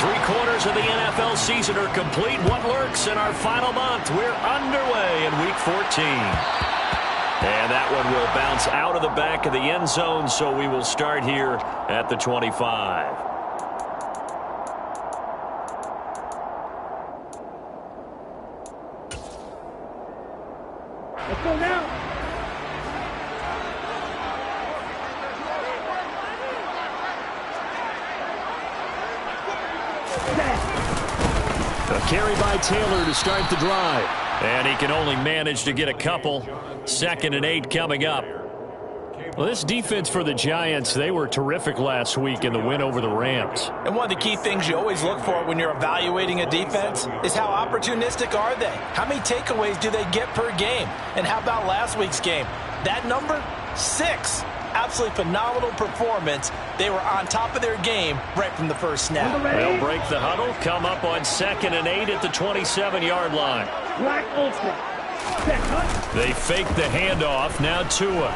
3/4 of the NFL season are complete. What lurks in our final month? We're underway in Week 14. And that one will bounce out of the back of the end zone, so we will start here at the 25. Let's go now. A carry by Taylor to start the drive. And he can only manage to get a couple. 2nd and 8 coming up. Well, this defense for the Giants, they were terrific last week in the win over the Rams. And one of the key things you always look for when you're evaluating a defense is how opportunistic are they? How many takeaways do they get per game? And how about last week's game? That number? 6. Absolutely phenomenal performance. They were on top of their game right from the first snap. They'll break the huddle, come up on 2nd and 8 at the 27-yard line. Black ultimate. They fake the handoff. Now Tua.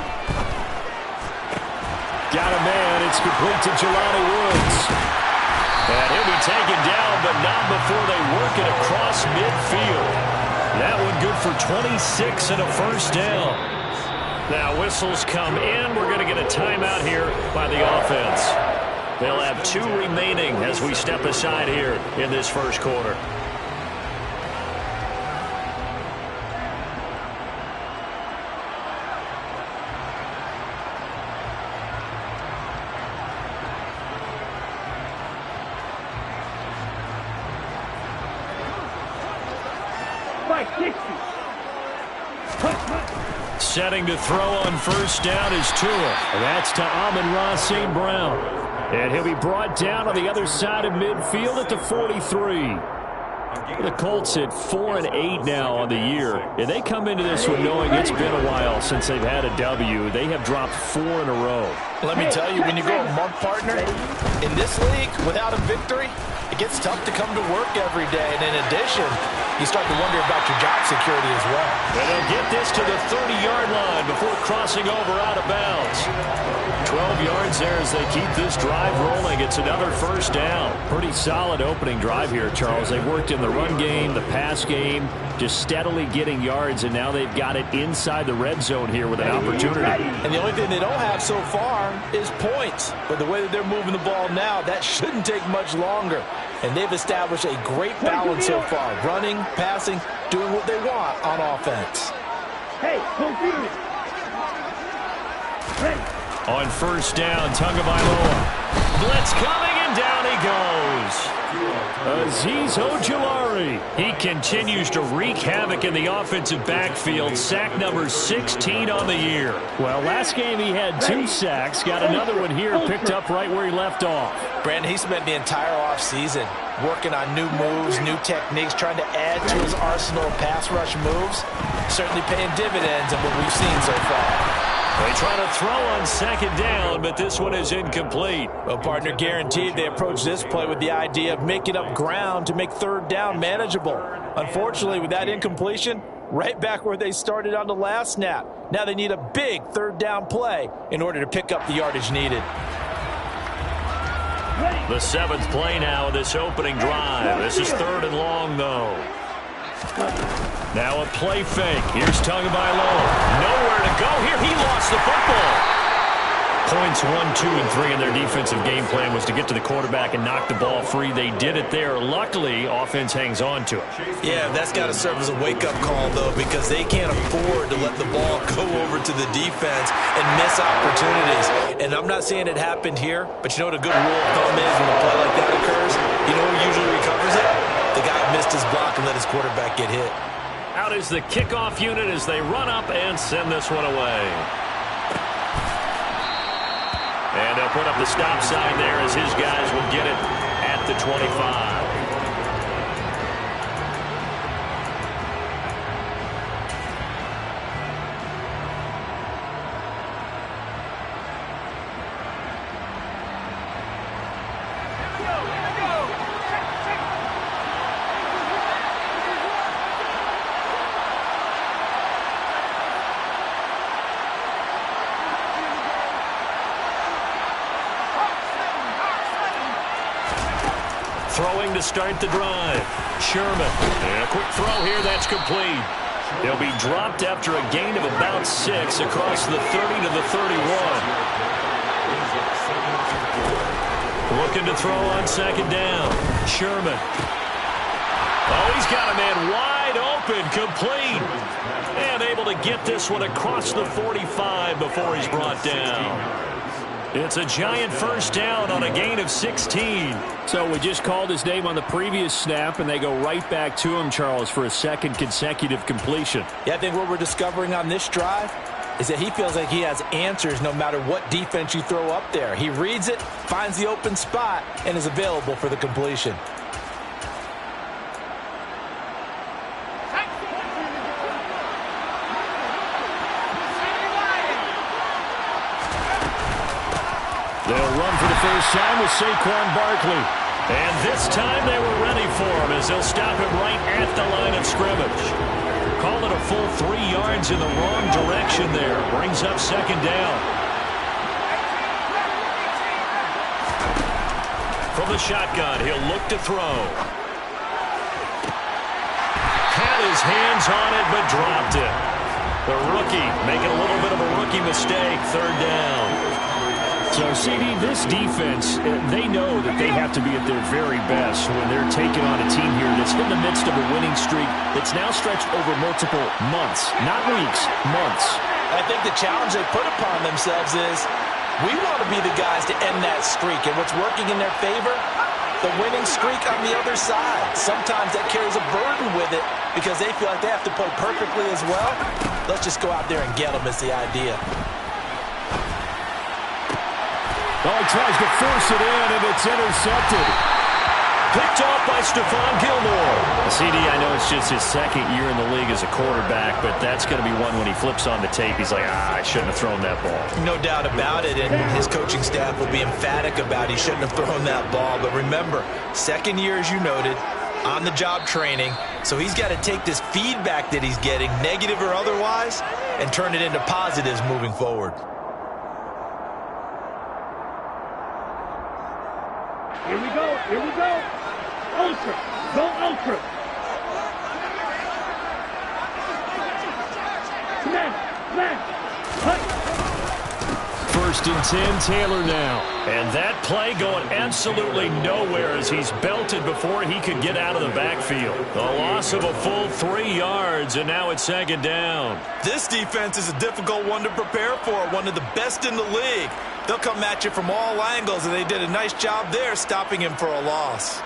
Got a man. It's complete to Jelani Woods. And he'll be taken down, but not before they work it across midfield. That one good for 26 and a first down. Now whistles come in. We're going to get a timeout here by the offense. They'll have 2 remaining as we step aside here in this first quarter. Setting to throw on first down is Tua. And that's to Amon-Ra St. Brown. And he'll be brought down on the other side of midfield at the 43. The Colts at 4 and 8 now on the year. And they come into this one knowing it's been a while since they've had a W. They have dropped 4 in a row. Let me tell you, when you go a month partner in this league without a victory, it gets tough to come to work every day. And in addition, you start to wonder about your job security as well. And they'll get this to the 30-yard line before crossing over out of bounds. 12 yards there as they keep this drive rolling. It's another first down. Pretty solid opening drive here, Charles. They've worked in the run game, the pass game, just steadily getting yards, and now they've got it inside the red zone here with an opportunity. And the only thing they don't have so far is points. But the way that they're moving the ball now, that shouldn't take much longer. And they've established a great balance so far. Running, passing, doing what they want on offense. Hey, confused. Ready. On first down, Tagovailoa. Blitz coming, and down he goes. Azeez Ojulari. He continues to wreak havoc in the offensive backfield. Sack number 16 on the year. Well, last game he had 2 sacks. Got another one here picked up right where he left off. Brandon, he spent the entire offseason working on new moves, new techniques, trying to add to his arsenal of pass rush moves. Certainly paying dividends in what we've seen so far. They try to throw on 2nd down, but this one is incomplete. Well, partner, guaranteed they approach this play with the idea of making up ground to make 3rd down manageable. Unfortunately, with that incompletion, right back where they started on the last snap. Now they need a big 3rd down play in order to pick up the yardage needed. The 7th play now of this opening drive. This is 3rd and long, though. Now a play fake. Here's Tagovailoa. Nowhere to go here. He lost the football. Points 1, 2, and 3 in their defensive game plan was to get to the quarterback and knock the ball free. They did it there. Luckily, offense hangs on to it. Yeah, that's got to serve as a wake-up call, though, because they can't afford to let the ball go over to the defense and miss opportunities. And I'm not saying it happened here, but you know what a good rule of thumb is when a play like that occurs? You know who usually recovers it? The guy who missed his block and let his quarterback get hit. Out is the kickoff unit as they run up and send this one away. And they'll put up the stop sign there as his guys will get it at the 25. throwing to start the drive. Sherman. And a quick throw here. That's complete. He'll be dropped after a gain of about 6 across the 30 to the 31. Looking to throw on second down. Sherman. Oh, he's got a man wide open, complete. And able to get this one across the 45 before he's brought down. It's a giant first down on a gain of 16. So we just called his name on the previous snap, and they go right back to him, Charles, for a second consecutive completion. Yeah, I think what we're discovering on this drive is that he feels like he has answers no matter what defense you throw up there. He reads it, finds the open spot, and is available for the completion. They'll run for the first time with Saquon Barkley. And this time they were ready for him as they'll stop him right at the line of scrimmage. Call it a full 3 yards in the wrong direction there. Brings up second down. From the shotgun, he'll look to throw. Had his hands on it, but dropped it. The rookie making a little bit of a rookie mistake. Third down. So, CD, this defense, they know that they have to be at their very best when they're taking on a team here that's in the midst of a winning streak that's now stretched over multiple months, not weeks, months. I think the challenge they put upon themselves is we want to be the guys to end that streak. And what's working in their favor? The winning streak on the other side. Sometimes that carries a burden with it because they feel like they have to play perfectly as well. Let's just go out there and get them is the idea. Oh, he tries to force it in, and it's intercepted. Picked off by Stephon Gilmore. CD, I know it's just his second year in the league as a quarterback, but that's going to be one when he flips on the tape. He's like, I shouldn't have thrown that ball. No doubt about it, and his coaching staff will be emphatic about he shouldn't have thrown that ball. But remember, second year, as you noted, on-the-job training, so he's got to take this feedback that he's getting, negative or otherwise, and turn it into positives moving forward. Here we go. Here we go. Ultra. Go ultra. Smash. First and 10, Taylor now. And that play going absolutely nowhere as he's belted before he could get out of the backfield. The loss of a full 3 yards, and now it's second down. This defense is a difficult one to prepare for, one of the best in the league. They'll come at you from all angles, and they did a nice job there stopping him for a loss.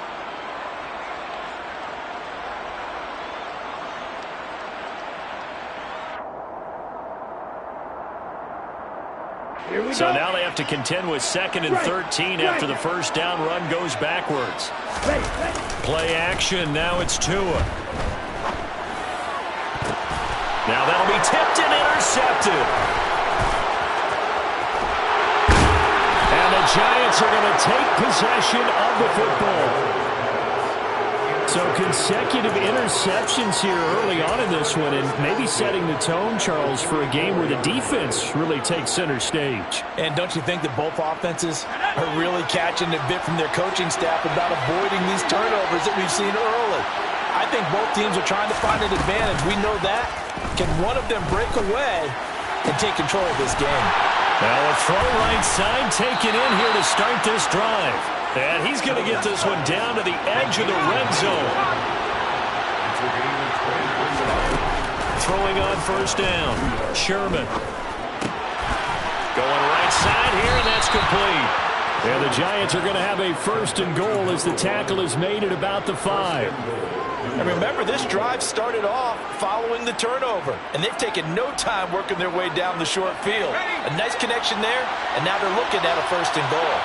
So now they have to contend with second and 13 after the first down run goes backwards. Play action. Now it's Tua. Now that'll be tipped and intercepted. And the Giants are going to take possession of the football. So consecutive interceptions here early on in this one, and maybe setting the tone, Charles, for a game where the defense really takes center stage. And don't you think that both offenses are really catching a bit from their coaching staff about avoiding these turnovers that we've seen early? I think both teams are trying to find an advantage. We know that. Can one of them break away and take control of this game? Now a throw right side taken in here to start this drive. And he's going to get this one down to the edge of the red zone. Throwing on first down. Sherman. Going right side here, and that's complete. And the Giants are going to have a first and goal as the tackle is made at about the 5. And remember, this drive started off following the turnover, and they've taken no time working their way down the short field. A nice connection there, and now they're looking at a first and goal.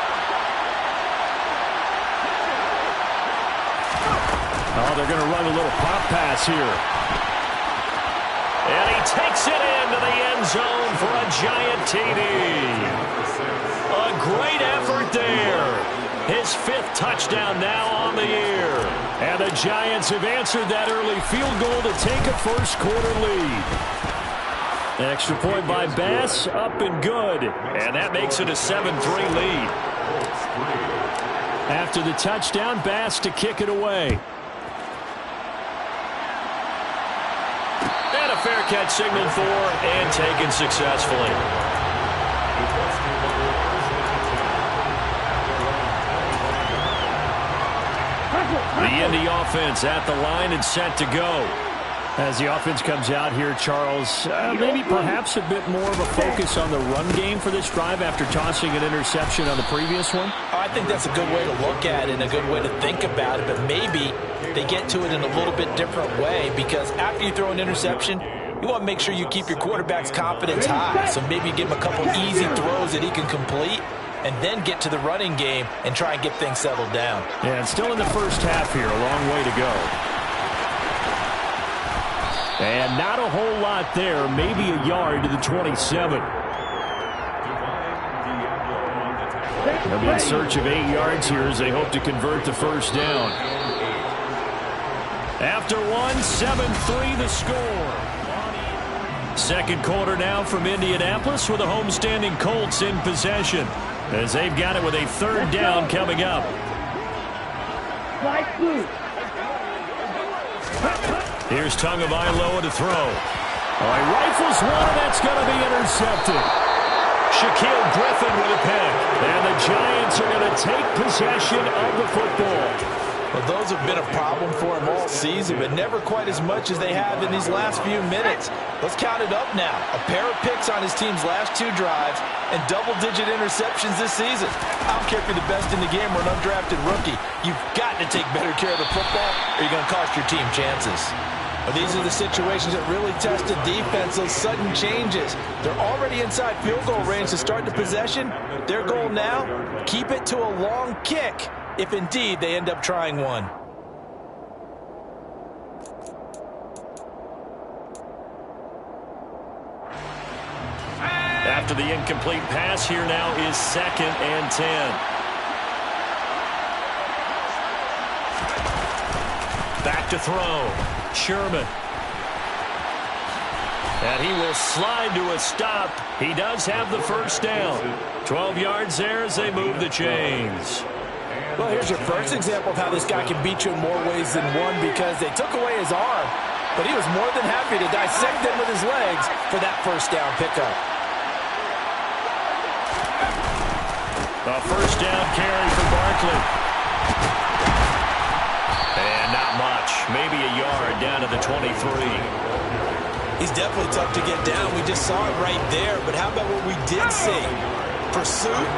Oh, they're going to run a little pop pass here. And he takes it into the end zone for a giant TD. A great effort there. His 5th touchdown now on the year. And the Giants have answered that early field goal to take a first-quarter lead. An extra point by Bass, up and good. And that makes it a 7-3 lead. After the touchdown, Bass to kick it away. And a fair catch signaled for and taken successfully. The Indy offense at the line and set to go. As the offense comes out here, Charles, maybe perhaps a bit more of a focus on the run game for this drive after tossing an interception on the previous one? I think that's a good way to look at it and a good way to think about it, but maybe they get to it in a little bit different way, because after you throw an interception, you want to make sure you keep your quarterback's confidence high. So maybe you give him a couple easy throws that he can complete and then get to the running game and try and get things settled down. Yeah, and still in the first half here, a long way to go. And not a whole lot there, maybe a yard to the 27. They'll be in search of 8 yards here as they hope to convert the first down. After one, 7-3 the score. Second quarter now from Indianapolis with the homestanding Colts in possession, as they've got it with a third down coming up. Here's Tagovailoa to throw. Oh, he rifles one, and that's going to be intercepted. Shaquille Griffin with a pick. And the Giants are going to take possession of the football. Well, those have been a problem for him all season, but never quite as much as they have in these last few minutes. Let's count it up now. A pair of picks on his team's last 2 drives and double-digit interceptions this season. I don't care if you're the best in the game or an undrafted rookie. You've got to take better care of the football or you're going to cost your team chances. Well, these are the situations that really test the defense, those sudden changes. They're already inside field goal range to start the possession. Their goal now, keep it to a long kick if indeed they end up trying one. After the incomplete pass, here now is 2nd and 10. Back to throw. Sherman. And he will slide to a stop. He does have the first down. 12 yards there as they move the chains. Well, here's your first example of how this guy can beat you in more ways than one, because they took away his arm, but he was more than happy to dissect them with his legs for that first down pickup. A first down carry for Barkley. And not much. Maybe a yard down to the 23. He's definitely tough to get down. We just saw it right there. But how about what we did see? Pursuit,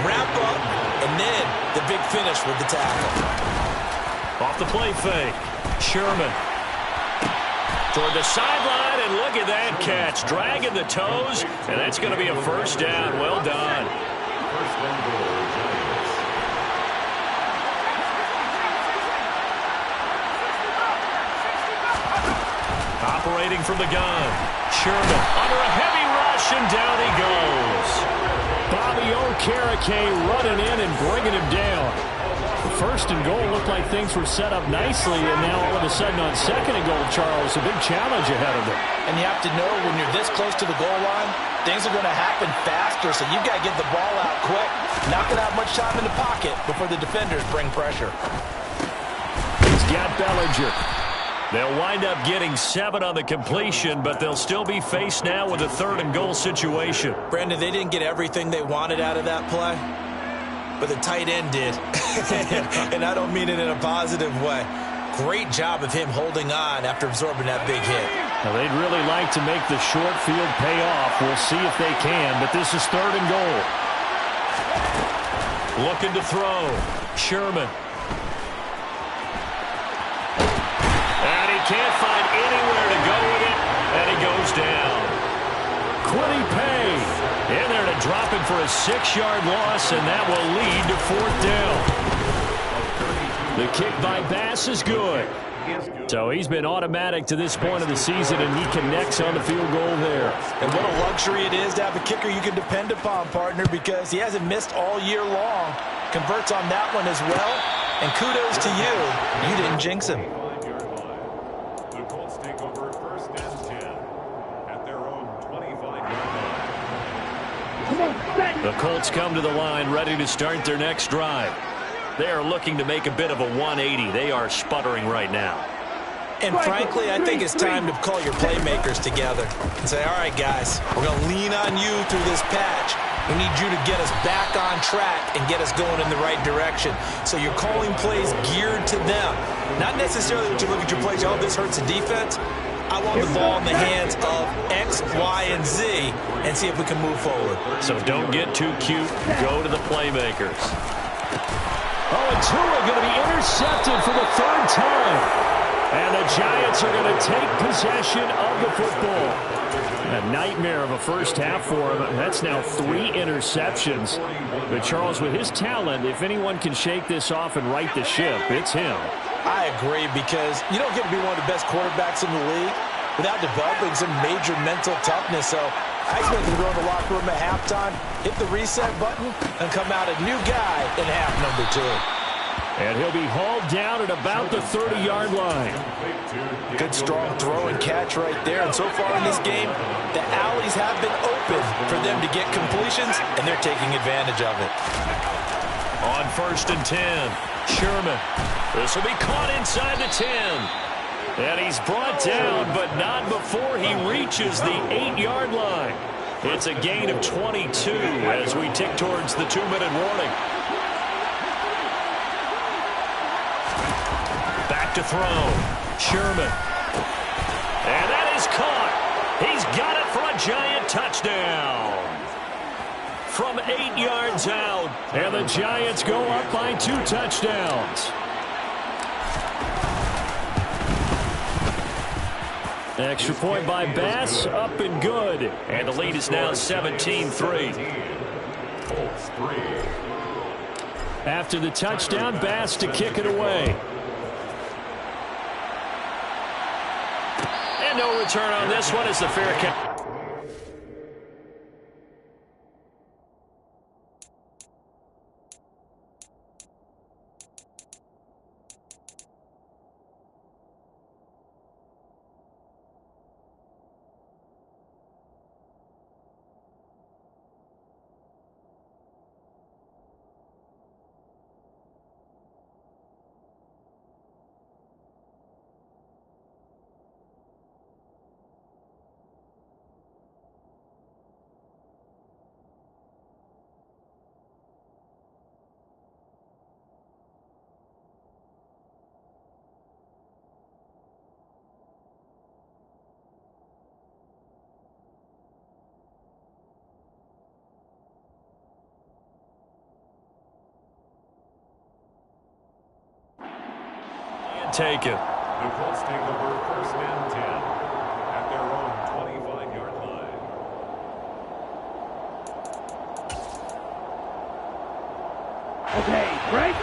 wrap up, and then the big finish with the tackle. Off the play fake. Sherman. Toward the sideline, and look at that catch. Dragging the toes, and that's going to be a first down. Well done. Operating from the gun. Sherman under a heavy rush, and down he goes. Bobby Okereke running in and bringing him down. The first and goal looked like things were set up nicely, and now all of a sudden on 2nd and goal, Charles, a big challenge ahead of them. And you have to know when you're this close to the goal line, things are going to happen faster, so you've got to get the ball out quick. Not going to have much time in the pocket before the defenders bring pressure. He's got Bellinger. They'll wind up getting 7 on the completion, but they'll still be faced now with a 3rd and goal situation. Brandon, they didn't get everything they wanted out of that play, but the tight end did. And I don't mean it in a positive way. Great job of him holding on after absorbing that big hit. Now, they'd really like to make the short field pay off. We'll see if they can, but this is 3rd and goal. Looking to throw. Sherman. And he can't find anywhere to go with it, and he goes down. Kwity Paye in there to drop him for a 6-yard loss, and that will lead to 4th down. The kick by Bass is good. So he's been automatic to this point of the season, and he connects on the field goal there. And what a luxury it is to have a kicker you can depend upon, partner, because he hasn't missed all year long. Converts on that one as well. And kudos to you. You didn't jinx him. The Colts take over 1st and 10 at their own 25-yard line. The Colts come to the line ready to start their next drive. They are looking to make a bit of a 180. They are sputtering right now. And frankly, I think it's time to call your playmakers together and say, all right, guys, we're going to lean on you through this patch. We need you to get us back on track and get us going in the right direction. So you're calling plays geared to them. Not necessarily that you look at your plays, oh, this hurts the defense. I want the ball in the hands of X, Y, and Z and see if we can move forward. So don't get too cute. Go to the playmakers. Oh, and Tua going to be intercepted for the third time. And the Giants are going to take possession of the football. A nightmare of a first half for him. That's now 3 interceptions. But Charles, with his talent, if anyone can shake this off and right the ship, it's him. I agree, because you don't get to be one of the best quarterbacks in the league without developing some major mental toughness. So I expect him to go in the locker room at halftime, hit the reset button, and come out a new guy in half number 2. And he'll be hauled down at about the 30-yard line. Good strong throw and catch right there. And so far in this game, the alleys have been open for them to get completions, and they're taking advantage of it. On 1st and 10, Sherman. This will be caught inside the 10. And he's brought down, but not before he reaches the 8-yard line. It's a gain of 22 as we tick towards the 2-minute warning. Back to throw. Sherman. And that is caught. He's got it for a Giant touchdown. From 8 yards out. And the Giants go up by 2 touchdowns. Extra point by Bass, up and good. And the lead is now 17-3. After the touchdown, Bass to kick it away. And no return on this one as the fair catch. Taken. The Colts take over 1st and 10 at their own 25-yard line. Okay, break.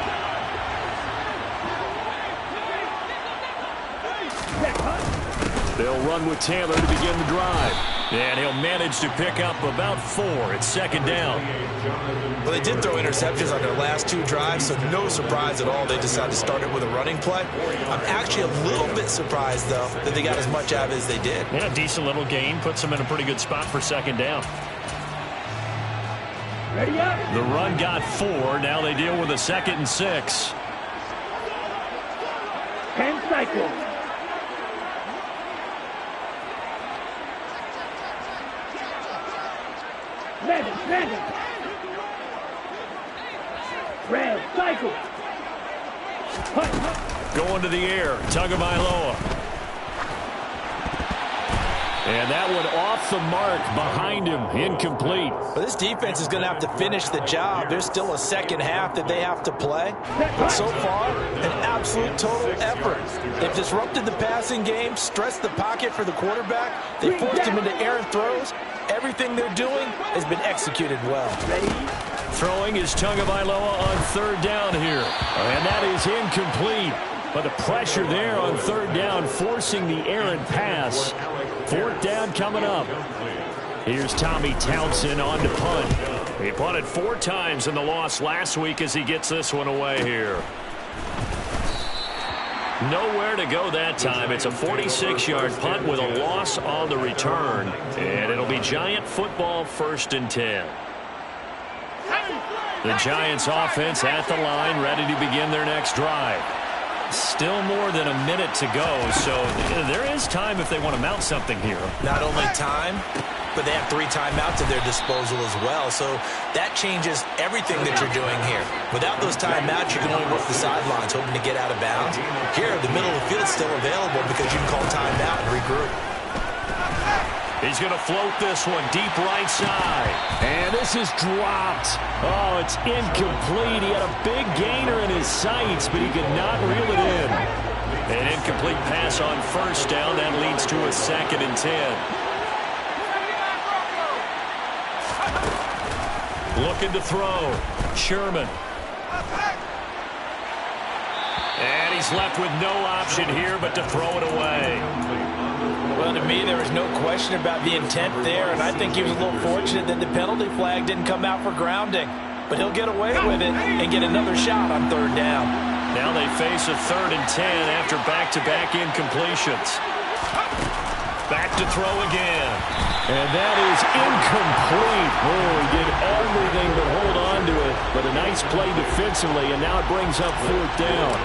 They'll run with Taylor to begin the drive. And he'll manage to pick up about 4. It's 2nd down. Well, they did throw interceptions on their last 2 drives, so no surprise at all they decided to start it with a running play. I'm actually a little bit surprised, though, that they got as much out of it as they did. Yeah, decent little gain. Puts them in a pretty good spot for 2nd down. Ready up. The run got 4. Now they deal with a 2nd and 6. 10 cycles. Landon. Red cycle. Going to the air. Tagovailoa. And that one off the mark behind him. Incomplete. Well, this defense is going to have to finish the job. There's still a second half that they have to play. But so far, an absolute total effort. They've disrupted the passing game, stressed the pocket for the quarterback. They forced him into errant throws. Everything they're doing has been executed well. Throwing is Tagovailoa on 3rd down here. And that is incomplete. But the pressure there on 3rd down, forcing the errant pass. 4th down coming up. Here's Tommy Townsend on to punt. He punted 4 times in the loss last week as he gets this one away here. Nowhere to go that time. It's a 46-yard punt with a loss on the return. And it'll be Giant football 1st and 10. The Giants offense at the line, ready to begin their next drive. Still more than a minute to go, so there is time if they want to mount something here. Not only time, but they have 3 timeouts at their disposal as well, so that changes everything that you're doing here. Without those timeouts, you can only work the sidelines, hoping to get out of bounds. Here, the middle of the field is still available because you can call timeout and regroup. He's going to float this one deep right side. And this is dropped. Oh, it's incomplete. He had a big gainer in his sights, but he could not reel it in. An incomplete pass on first down. That leads to a 2nd and 10. Looking to throw. Sherman. And he's left with no option here but to throw it away. Well, to me, there was no question about the intent there, and I think he was a little fortunate that the penalty flag didn't come out for grounding. But he'll get away with it and get another shot on 3rd down. Now they face a 3rd and 10 after back-to-back incompletions. Back to throw again. And that is incomplete. Oh, he did everything but hold on to it. But a nice play defensively, and now it brings up 4th down.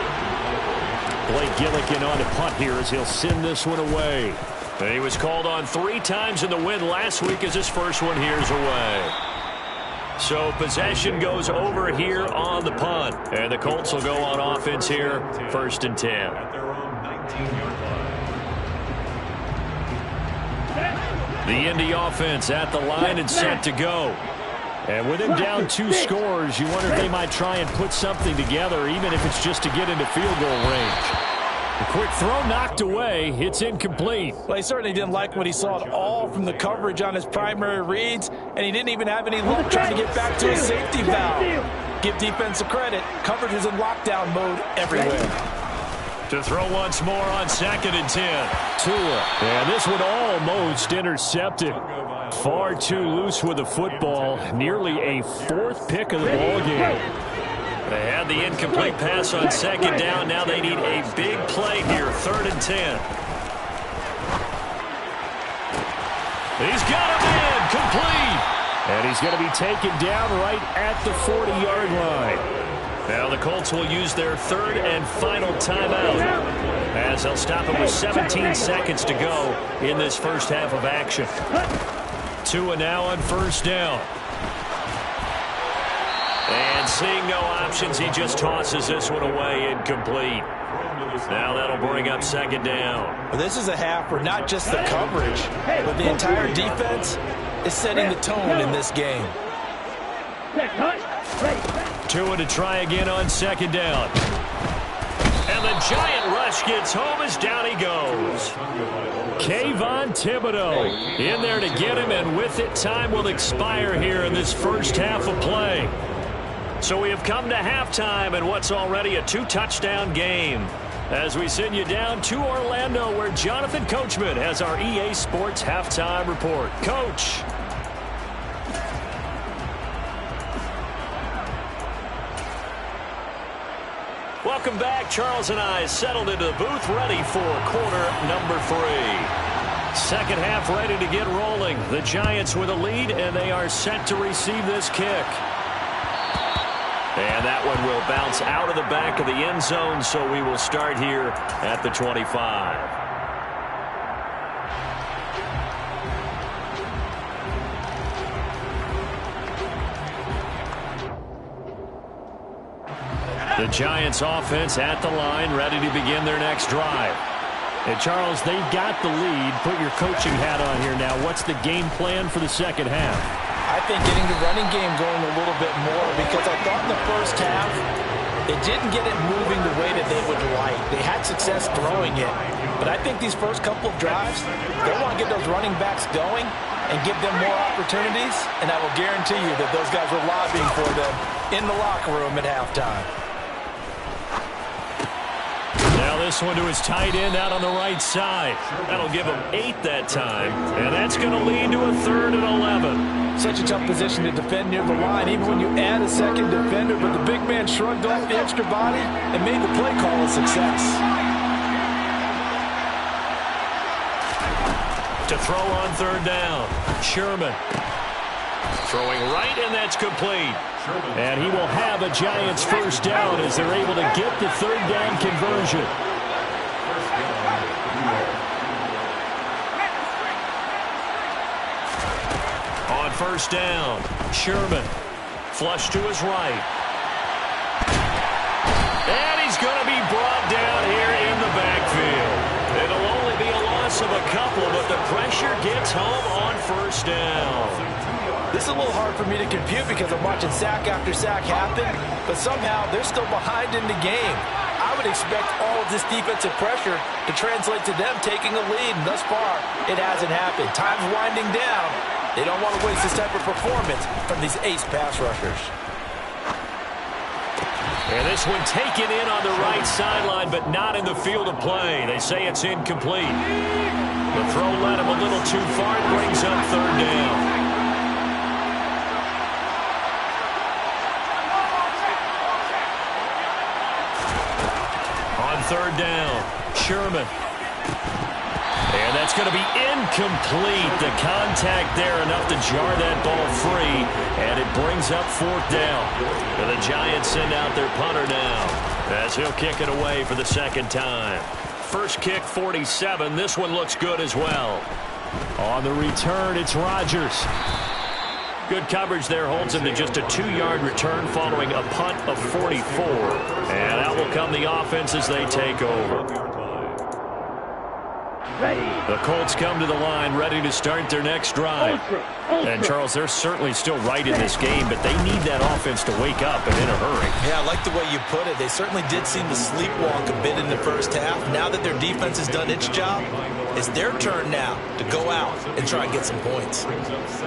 Blake Gillikin on to punt here as he'll send this one away. He was called on 3 times in the win last week as his first one here's away. So possession goes over here on the punt. And the Colts will go on offense here, 1st and 10. At their own 19-yard line. The Indy offense at the line and set to go. And with him down 2 scores, you wonder if they might try and put something together, even if it's just to get into field goal range. A quick throw knocked away. It's incomplete. Well, he certainly didn't like what he saw at all from the coverage on his primary reads, and he didn't even have any luck trying to get back to his safety valve. Give defensive credit. Coverage is in lockdown mode everywhere. To throw once more on 2nd and 10. Tua. And this one almost intercepted. Far too loose with the football. Nearly a 4th pick of the ball game. They had the incomplete pass on 2nd down. Now they need a big play here, 3rd and 10. He's got him in, complete. And he's going to be taken down right at the 40-yard line. Now the Colts will use their 3rd and final timeout as they'll stop him with 17 seconds to go in this first half of action. Tua now on 1st down. And seeing no options, he just tosses this one away, incomplete. Now that'll bring up 2nd down. Well, this is a half where not just the coverage, but the entire defense is setting the tone in this game. Tua to try again on 2nd down. And the giant rush gets home as down he goes. Kayvon Thibodeaux in there to get him, and with it, time will expire here in this first half of play. So we have come to halftime in what's already a 2-touchdown game as we send you down to Orlando where Jonathan Coachman has our EA Sports halftime report. Coach. Welcome back. Charles and I settled into the booth ready for quarter number 3. Second half ready to get rolling. The Giants with a lead, and they are set to receive this kick. And that one will bounce out of the back of the end zone, so we will start here at the 25. The Giants offense at the line, ready to begin their next drive. And Charles, they've got the lead. Put your coaching hat on here now. What's the game plan for the second half? I think getting the running game going a little bit more, because I thought in the first half they didn't get it moving the way that they would like. They had success throwing it, but I think these first couple of drives, they want to get those running backs going and give them more opportunities, and I will guarantee you that those guys were lobbying for them in the locker room at halftime. Now this one to his tight end out on the right side. That'll give him 8 that time, and that's going to lead to a 3rd and 11. Such a tough position to defend near the line, even when you add a second defender, but the big man shrugged off the extra body and made the play call a success. To throw on 3rd down, Sherman. Throwing right, and that's complete. And he will have a Giants first down as they're able to get the third down conversion. On first down, Sherman. Flush to his right. And he's going to be brought down here in the backfield. It'll only be a loss of a couple, but the pressure gets home on first down. This is a little hard for me to compute because I'm watching sack after sack happen, but somehow they're still behind in the game. I would expect all of this defensive pressure to translate to them taking a lead, and thus far, it hasn't happened. Time's winding down. They don't want to waste this type of performance from these ace pass rushers. And this one taken in on the right sideline, but not in the field of play. They say it's incomplete. The throw led him a little too far. It brings up third down. On third down, Sherman. And that's going to be incomplete. The contact there enough to jar that ball free. And it brings up fourth down. And the Giants send out their punter now as he'll kick it away for the second time. First kick, 47. This one looks good as well. On the return, it's Rodgers. Good coverage there holds him to just a 2-yard return following a punt of 44. And out will come the offense as they take over. The Colts come to the line ready to start their next drive. And, Charles, they're certainly still right in this game, but they need that offense to wake up and in a hurry. Yeah, I like the way you put it. They certainly did seem to sleepwalk a bit in the first half. Now that their defense has done its job, it's their turn now to go out and try and get some points.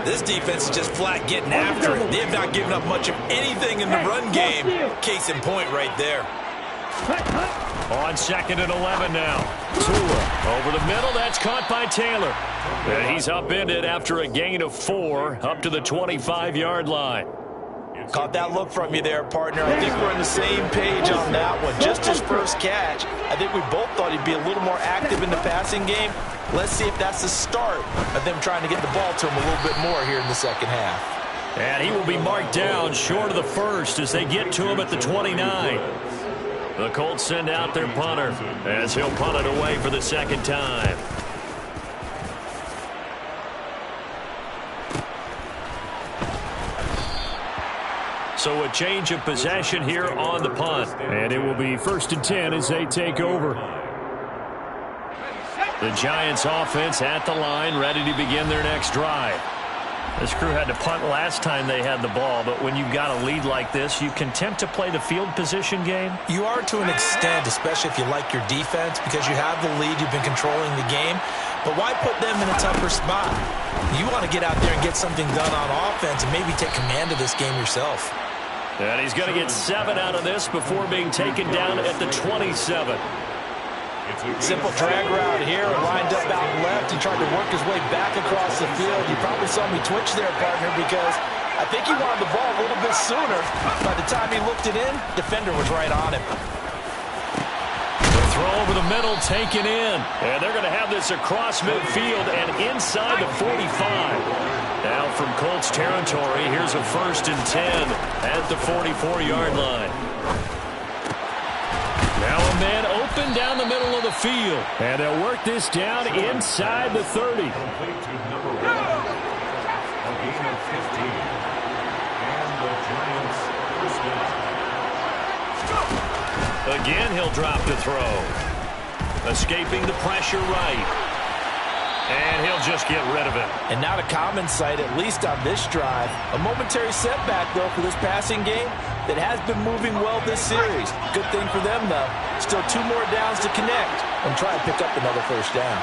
This defense is just flat getting after it. They have not given up much of anything in the run game. Case in point right there. On second and 11 now. Tua over the middle. That's caught by Taylor. And he's upended after a gain of 4 up to the 25-yard line. Caught that look from you there, partner. I think we're on the same page on that one. Just his first catch. I think we both thought he'd be a little more active in the passing game. Let's see if that's the start of them trying to get the ball to him a little bit more here in the second half. And he will be marked down short of the first as they get to him at the 29. The Colts send out their punter as he'll punt it away for the second time. So a change of possession here on the punt. And it will be 1st and 10 as they take over. The Giants offense at the line ready to begin their next drive. This crew had to punt last time they had the ball, but when you've got a lead like this, you content to play the field position game? You are to an extent, especially if you like your defense, because you have the lead, you've been controlling the game. But why put them in a tougher spot? You want to get out there and get something done on offense and maybe take command of this game yourself. And he's going to get 7 out of this before being taken down at the 27. Simple drag route here, lined up out left. He tried to work his way back across the field. You probably saw me twitch there, partner, because I think he wanted the ball a little bit sooner. By the time he looked it in, defender was right on him. The throw over the middle taken in. And they're going to have this across midfield and inside the 45. Now from Colts territory, here's a 1st and 10 at the 44-yard line. Now a man open down the middle of the field. And they'll work this down inside the 30. Again, he'll drop the throw. Escaping the pressure right. And he'll just get rid of it. And not a common sight, at least on this drive. A momentary setback, though, for this passing game that has been moving well this series. Good thing for them, though. Still 2 more downs to connect and try and pick up another first down.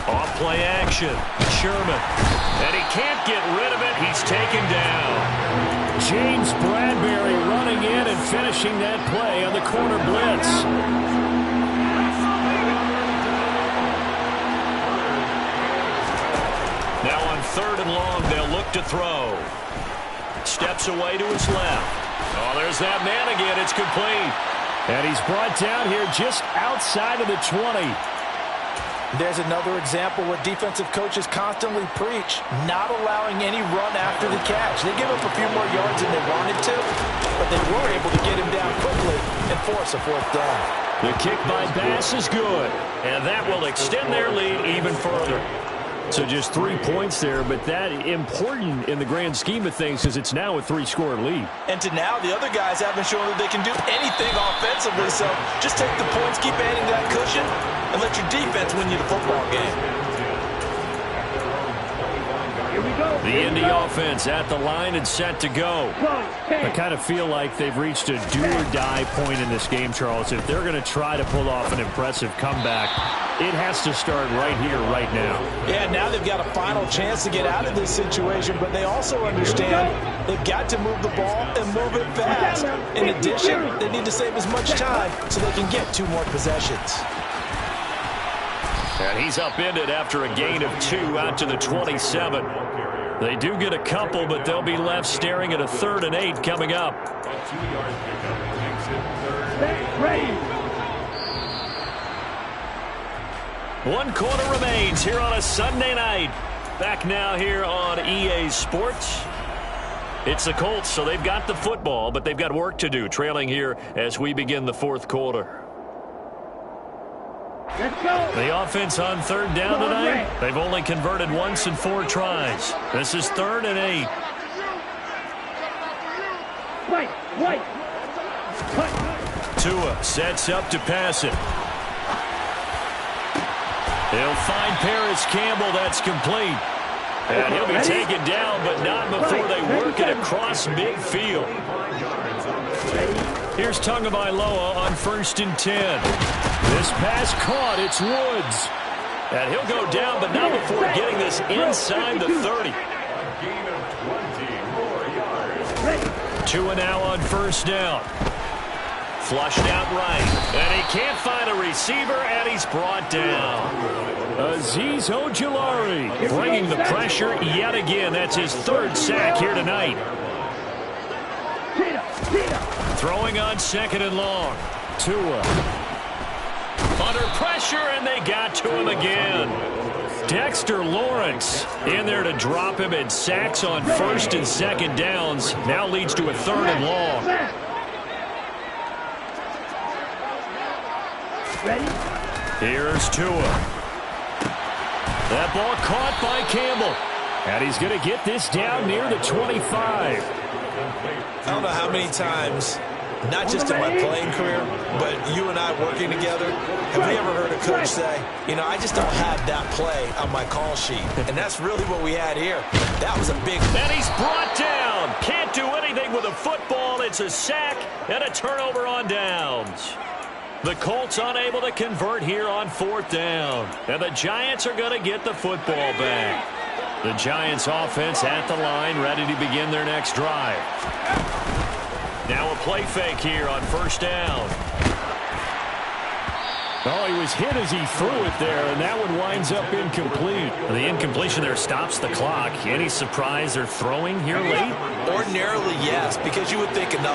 Off play action. Sherman. And he can't get rid of it. He's taken down. James Bradbury running in and finishing that play on the corner blitz. Now on 3rd and long, they'll look to throw. Steps away to his left. Oh, there's that man again. It's complete. And he's brought down here just outside of the 20. There's another example where defensive coaches constantly preach, not allowing any run after the catch. They give up a few more yards than they wanted to, but they were able to get him down quickly and force a fourth down. The kick by Bass is good, and that will extend their lead even further. So just 3 points there, but that important in the grand scheme of things because it's now a 3-score lead. And to now, the other guys haven't shown that they can do anything offensively, so just take the points, keep adding that cushion, and let your defense win you the football game. Here we go. The Indy offense at the line and set to go. I kind of feel like they've reached a do-or-die point in this game, Charles. If they're going to try to pull off an impressive comeback, it has to start right here, right now. Yeah, now they've got a final chance to get out of this situation, but they also understand they've got to move the ball and move it fast. In addition, they need to save as much time so they can get 2 more possessions. And he's upended after a gain of 2 out to the 27. They do get a couple, but they'll be left staring at a 3rd and 8 coming up. A 2-yard pickup makes it 3rd. Ready. 1 quarter remains here on a Sunday night. Back now here on EA Sports. It's the Colts, so they've got the football, but they've got work to do, trailing here as we begin the 4th quarter. Let's go. The offense on 3rd down tonight, they've only converted once in 4 tries. This is 3rd and 8. White. Tua sets up to pass it. He'll find Paris Campbell. That's complete. And he'll be taken down, but not before they work it across midfield. Here's Tagovailoa on 1st and 10. This pass caught. It's Woods. And he'll go down, but not before getting this inside the 30. A gain of 20 more yards. Tua now on 1st down. Flushed out right. And he can't find a receiver, and he's brought down. Azeez Ojulari bringing the pressure yet again. That's his 3rd sack here tonight. Throwing on 2nd and long. Tua. Under pressure, and they got to him again. Dexter Lawrence in there to drop him, and sacks on 1st and 2nd downs. Now leads to a 3rd and long. Here's Tua. That ball caught by Campbell. And he's going to get this down near the 25. I don't know how many times, not just in my playing career, but you and I working together, have we ever heard a coach say, you know, I just don't have that play on my call sheet. And that's really what we had here. That was a big... And he's brought down. Can't do anything with a football. It's a sack and a turnover on downs. The Colts unable to convert here on 4th down. And the Giants are going to get the football back. The Giants offense at the line, ready to begin their next drive. Now a play fake here on 1st down. Oh, he was hit as he threw it there, and that one winds up incomplete. The incompletion there stops the clock. Any surprise they're throwing here late? Ordinarily, yes, because you would think enough.